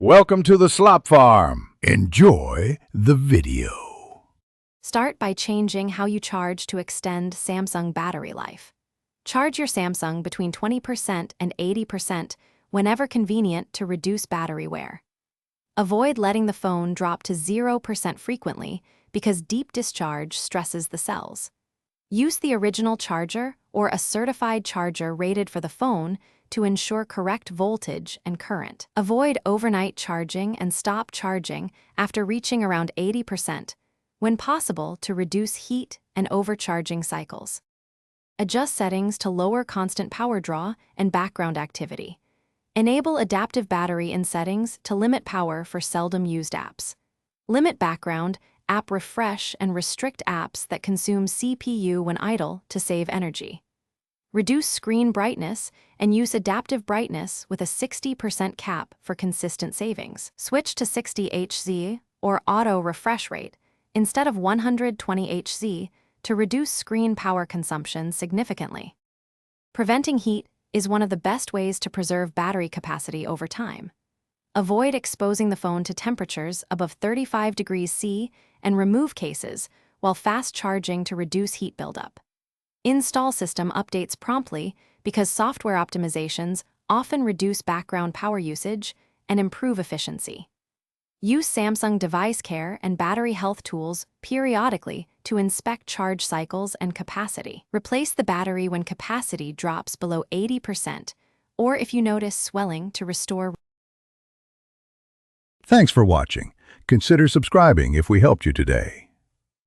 Welcome to the Slop Farm. Enjoy the video. Start by changing how you charge to extend Samsung battery life. Charge your Samsung between 20% and 80% whenever convenient to reduce battery wear. Avoid letting the phone drop to 0% frequently because deep discharge stresses the cells. Use the original charger or a certified charger rated for the phone to ensure correct voltage and current. Avoid overnight charging and stop charging after reaching around 80%, when possible to reduce heat and overcharging cycles. Adjust settings to lower constant power draw and background activity. Enable adaptive battery in settings to limit power for seldom used apps. Limit background, app refresh, and restrict apps that consume CPU when idle to save energy. Reduce screen brightness and use adaptive brightness with a 60% cap for consistent savings. Switch to 60 Hz or auto refresh rate instead of 120 Hz to reduce screen power consumption significantly. Preventing heat is one of the best ways to preserve battery capacity over time. Avoid exposing the phone to temperatures above 35 degrees C and remove cases while fast charging to reduce heat buildup. Install system updates promptly because software optimizations often reduce background power usage and improve efficiency. Use Samsung Device Care and battery health tools periodically to inspect charge cycles and capacity. Replace the battery when capacity drops below 80% or if you notice swelling to restore. Thanks for watching. Consider subscribing if we helped you today.